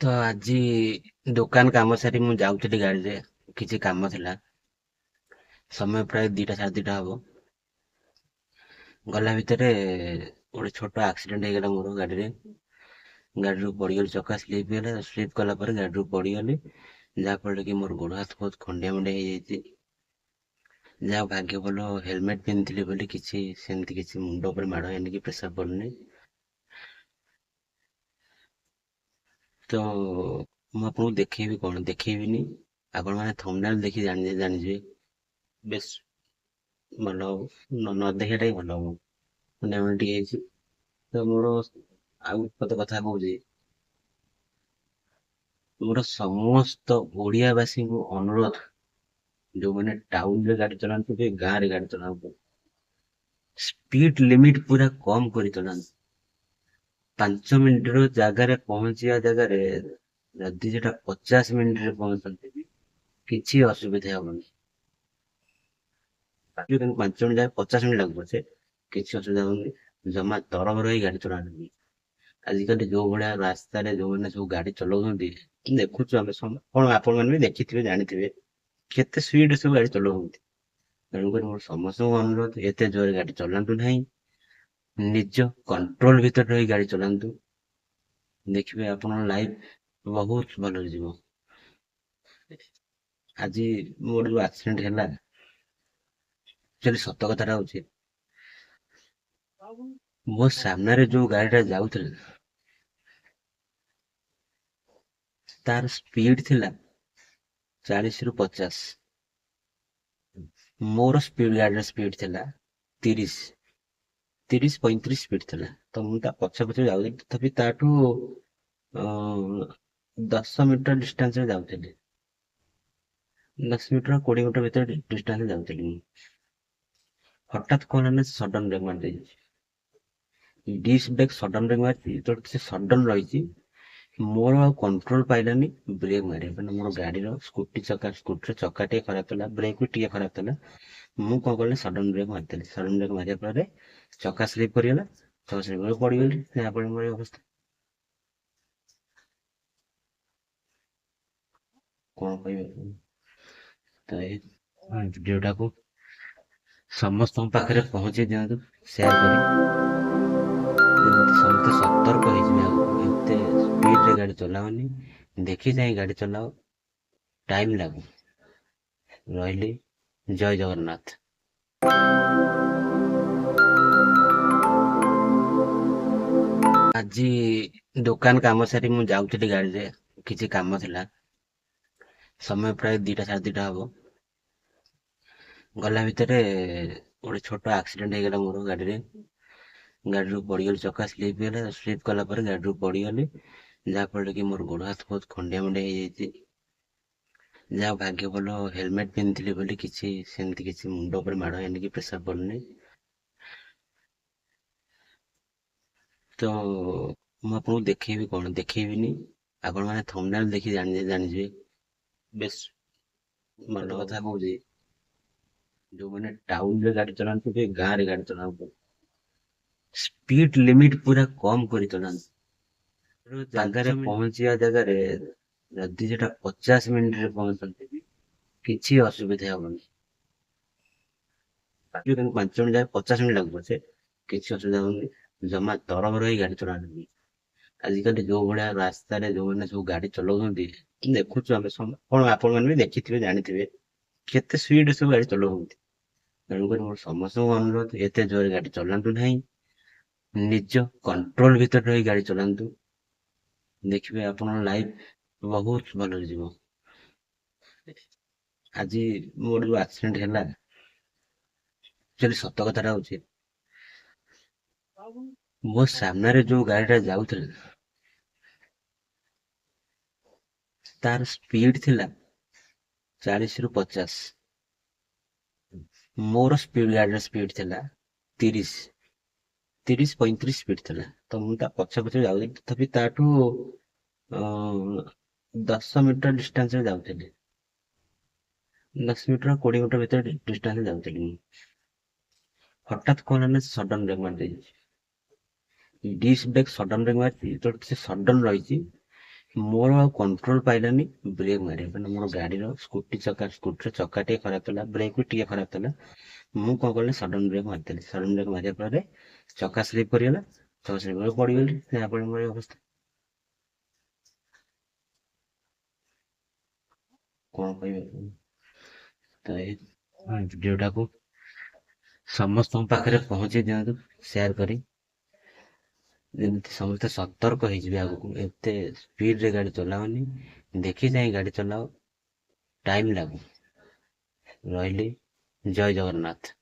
ତ ଆଜି ଦୋକାନ କାମ ସାରି ମୁଁ ଯାଉଥିଲି ଗାଡିରେ। କିଛି କାମ ଥିଲା। ସମୟ ପ୍ରାୟ 2ଟା 2:30 ହବ। ଗଲା ଭିତରେ ଗୋଟେ ଛୋଟ ଆକ୍ସିଡେଣ୍ଟ ହେଇଗଲା ମୋର ଗାଡିରେ। ଗାଡିରୁ ପଡିଗଲି, ଚକା ସ୍ଲିପ୍ ହେଲା। ସ୍ଲିପ୍ କଲା ପରେ ଗାଡିରୁ ପଡିଗଲି, ଯାହା ଫଳରେ କି ମୋର ଗୋଡ ହାତ ବହୁତ ଖଣ୍ଡିଆ ମଣ୍ଡିଆ ହେଇଯାଇଛି। ଯାହା ଭାଗ୍ୟ ଭଲ ହେଲମେଟ ପିନ୍ଧିଥିଲି ବୋଲି କିଛି ସେମିତି କିଛି ମୁଣ୍ଡ ଉପରେ ମାଡ଼ ହେଇନି କି ପ୍ରେସର ପଡୁନି। ତ ମୁଁ ଆପଣଙ୍କୁ ଦେଖେଇବି କଣ ଦେଖେଇବିନି, ଆପଣ ମାନେ ଥମ୍ବନେଲ ଦେଖି ଜାଣିଯିବେ। ବେଶ ଭଲ ହବ, ନ ଦେଖିବାଟା ହିଁ ଭଲ ହବ। ଖଣ୍ଡିଆ ମଣ୍ଡିଆ ଟିକେ ହେଇଛି ତ ମୋର। ଆଉ ଗୋଟେ କଥା କହୁଛି, ମୋର ସମସ୍ତ ଓଡିଆବାସୀଙ୍କୁ ଅନୁରୋଧ, ଯୋଉମାନେ ଟାଉନରେ ଗାଡି ଚଳାନ୍ତି, ଗାଁରେ ଗାଡି ଚଳାନ୍ତୁ, ସ୍ପିଡ ଲିମିଟ ପୁରା କମ କରି ଚଳାନ୍ତୁ। 5 ମିନିଟର ଜାଗାରେ ପହଞ୍ଚିବା ଜାଗାରେ ଯଦି ସେଟା 50 ମିନିଟରେ ପହଞ୍ଚନ୍ତି, କିଛି ଅସୁବିଧା ହବନି। 5 ମିନିଟ ଜାଗାରେ 50 ମିନିଟ ଲାଗୁ ପଛେ କିଛି ଅସୁବିଧା ହବନି। ଜମା ତରବର ହେଇ ଗାଡି ଚଳାନ୍ତୁନି। ଆଜିକାଲି ଯୋଉ ଭଳିଆ ରାସ୍ତାରେ ଯୋଉମାନେ ସବୁ ଗାଡି ଚଲାଉଛନ୍ତି, ଦେଖୁଛୁ ଆମେ କଣ, ଆପଣ ମାନେ ବି ଦେଖିଥିବେ, ଜାଣିଥିବେ କେତେ ସ୍ପିଡ ସବୁ ଗାଡି ଚଲାଉଛନ୍ତି। ତେଣୁକରି ମୋର ସମସ୍ତଙ୍କୁ ଅନୁରୋଧ, ଏତେ ଜୋରରେ ଗାଡି ଚଲାନ୍ତୁ ନାହିଁ। ନିଜ କଣ୍ଟ୍ରୋଲ ଭିତରେ ରହି ଗାଡି ଚଲାନ୍ତୁ। ଦେଖିବେ ଆପଣଙ୍କ ଲାଇଫ ବହୁତ ଭଲରେ ଯିବ। ଆଜି ମୋର ଯୋଉ ଆକ୍ସିଡେଣ୍ଟ ହେଲା, ଆକ୍ଚୁଆଲି ସତ କଥାଟା ହଉଛି, ମୋ ସାମ୍ନାରେ ଯୋଉ ଗାଡିଟା ଯାଉଥିଲା, ତାର ସ୍ପିଡ ଥିଲା 40ରୁ 50। ମୋର ଗାଡିର ସ୍ପିଡ ଥିଲା 30, 35 ସ୍ପିଡ ଥିଲା। ତ ମୁଁ ତା ପଛ ପଛରେ ଯାଉଥିଲି, ତଥାପି ତାଠୁ 10 ମିଟର ଡିଷ୍ଟାନ୍ସରେ ଯାଉଥିଲି। 10 ମିଟର 20 ମିଟର ଭିତରେ ଡିଷ୍ଟାନ୍ସରେ ଯାଉଥିଲି ମୁଁ। ହଠାତ୍ କଣ ହେଲା ନା, ସଡନ ବ୍ରେକ୍ ମାରିଦେଇଛି। ଡିସ୍କ ବ୍ରେକ୍ ସଡନ ବ୍ରେକ୍ ମାରିଛି, ଯେତେବେଳେ ସେ ସଡନ ରହିଛି, ମୋର ଆଉ କଣ୍ଟ୍ରୋଲ ପାଇଲାନି ବ୍ରେକ୍ ମାରିବା ପାଇଁ। ମୋର ଗାଡିର ସ୍କୁଟିର ଚକା ଟିକେ ଖରାପ ଥିଲା, ବ୍ରେକ୍ ବି ଟିକେ ଖରାପ ଥିଲା। ମୁଁ କଣ କଲି, ସଡନ ବ୍ରେକ୍ ମାରିଦେଲି। ସଡନ ବ୍ରେକ୍ ମାରିବା ଫଳରେ ଚକା ସ୍ଲିପ୍ କରିଗଲା, ଚକା ସ୍ଲିପ୍ କରି ପଡିଗଲି। ଯାହାଫଳରେ ମୋର ଏଇ ଅବସ୍ଥା। କଣ କହିବି ଆପଣଙ୍କୁ? ତ ଏଇ ଭିଡିଓଟାକୁ ସମସ୍ତଙ୍କ ପାଖରେ ପହଞ୍ଚେଇ ଦିଅନ୍ତୁ, ସେୟାର କରି, ଯେମିତି ସମସ୍ତେ ସତର୍କ ହେଇଯିବେ। ଆଉ ଏତେ ସ୍ପିଡରେ ଗାଡି ଚଲାଅନି, ଦେଖି ଚାହିଁ ଗାଡି ଚଲାଅ, ଟାଇମ ଲାଗୁ। ରହିଲି, ଜୟ ଜଗନ୍ନାଥ। ଆଜି ଦୋକାନ କାମ ସାରି ମୁଁ ଯାଉଥିଲି ଗାଡିରେ। କିଛି କାମ ଥିଲା। ସମୟ ପ୍ରାୟ 2ଟା 2:30 ହବ। ଗଲା ଭିତରେ ଗୋଟେ ଛୋଟ ଆକ୍ସିଡେଣ୍ଟ ହେଇଗଲା ମୋର ଗାଡିରେ। ଗାଡିରୁ ପଡିଗଲି, ଚକା ସ୍ଲିପ୍ ହେଲା। ସ୍ଲିପ୍ କଲା ପରେ ଗାଡିରୁ ପଡିଗଲି, ଯାହା ଫଳରେ କି ମୋର ଗୋଡ ହାତ ବହୁତ ଖଣ୍ଡିଆ ମଣ୍ଡିଆ ହେଇଯାଇଛି। ଯାହା ଭାଗ୍ୟ ଭଲ ହେଲମେଟ ପିନ୍ଧିଥିଲି ବୋଲି କିଛି ସେମିତି କିଛି ମୁଣ୍ଡ ଉପରେ ମାଡ଼ ହେଇନି କି ପ୍ରେସର ପଡୁନି। ତ ମୁଁ ଆପଣଙ୍କୁ ଦେଖେଇବି କଣ ଦେଖେଇବିନି, ଆପଣ ମାନେ ଥମ୍ବନେଲ ଦେଖି ଜାଣିଯିବେ। ବେଶ ଭଲ କଥା କହୁଛି, ଯୋଉମାନେ ଟାଉନରେ ଗାଡି ଚଳାନ୍ତି, ଗାଁରେ ଗାଡି ଚଳାନ୍ତୁ, ସ୍ପିଡ ଲିମିଟ ପୁରା କମ କରି ଚଳାନ୍ତୁ। ଜାଗାରେ ପହଞ୍ଚିବା ଜାଗାରେ ଯଦି ସେଟା 50 ମିନିଟରେ ପହଞ୍ଚନ୍ତି, କିଛି ଅସୁବିଧା ହବନି। 5 ମିନିଟ ଜାଗାରେ 50 ମିନିଟ ଲାଗୁ ପଛେ କିଛି ଅସୁବିଧା ହବନି। ଜମା ତରବର ହେଇ ଗାଡି ଚଳାନ୍ତୁନି। ଆଜିକାଲି ଯୋଉ ଭଳିଆ ରାସ୍ତାରେ ଯୋଉମାନେ ସବୁ ଗାଡି ଚଲାଉଛନ୍ତି, ଦେଖୁଛୁ ଆମେ କଣ, ଆପଣ ମାନେ ବି ଦେଖିଥିବେ, ଜାଣିଥିବେ କେତେ ସ୍ପିଡ ସବୁ ଗାଡି ଚଲାଉଛନ୍ତି। ତେଣୁକରି ମୋର ସମସ୍ତଙ୍କୁ ଅନୁରୋଧ, ଏତେ ଜୋରରେ ଗାଡି ଚଲାନ୍ତୁ ନାହିଁ। ନିଜ କଣ୍ଟ୍ରୋଲ ଭିତରେ ରହି ଗାଡି ଚଳାନ୍ତୁ। ଦେଖିବେ ଆପଣଙ୍କ ଲାଇଫ ବହୁତ ଭଲରେ ଯିବ। ଆଜି ମୋର ଯୋଉ ଆକ୍ସିଡେଣ୍ଟ ହେଲା, ଆକ୍ଚୁଆଲି ସତ କଥାଟା ହଉଛି, ମୋ ସାମ୍ନାରେ ଯୋଉ ଗାଡିଟା ଯାଉଥିଲା, ତାର ସ୍ପିଡ ଥିଲା 40ରୁ 50। ମୋର ଗାଡିର ସ୍ପିଡ ଥିଲା 30, 35 ସ୍ପିଡ ଥିଲା। ତ ମୁଁ ତା ପଛ ପଛରେ ଯାଉଥିଲି, ତଥାପି ତାଠୁ 10 ମିଟର ଡିଷ୍ଟାନ୍ସରେ ଯାଉଥିଲି। 10 ମିଟର 20 ମିଟର ଭିତରେ ଡିଷ୍ଟାନ୍ସରେ ଯାଉଥିଲି ମୁଁ। ହଠାତ୍ କଣ ହେଲା ନା, ସଡନ ବ୍ରେକ୍ ମାରିଦେଇଛି। ଡିସ୍କ ବ୍ରେକ୍ ସଡନ ବ୍ରେକ୍ ମାରିଛି, ଯେତେବେଳେ ସେ ସଡନ ରହିଛି, ମୋର ଆଉ କଣ୍ଟ୍ରୋଲ ପାଇଲାନି ବ୍ରେକ୍ ମାରିବା ପାଇଁ। ମୋର ଗାଡିର ସ୍କୁଟିର ଚକା ଟିକେ ଖରାପ ଥିଲା, ବ୍ରେକ୍ ବି ଟିକେ ଖରାପ ଥିଲା। ମୁଁ କଣ କଲି, ସଡନ ବ୍ରେକ୍ ମାରିଦେଲି। ସଡନ ବ୍ରେକ୍ ମାରିବା ଫଳରେ ଚକା ସ୍ଲିପ୍ କରିଗଲା। ଚକା ସ୍ଲିପ୍ କରି ପଡିଗଲି, ଯାହାଫଳରେ ମୋର ଏଇ ଅବସ୍ଥା। କଣ କହିବି ଆପଣଙ୍କୁ? ତ ଏଇ ଭିଡିଓଟାକୁ ସମସ୍ତଙ୍କ ପାଖରେ ପହଞ୍ଚେଇ ଦିଅନ୍ତୁ ସେୟାର କରି, ଯେମିତି ସମସ୍ତେ ସତର୍କ ହେଇଯିବେ ଆଗକୁ। ଏତେ ସ୍ପିଡରେ ଗାଡି ଚଲାଅନି, ଦେଖି ଚାହିଁ ଗାଡି ଚଲାଅ, ଟାଇମ ଲାଗୁ। ରହିଲି, ଜୟ ଜଗନ୍ନାଥ।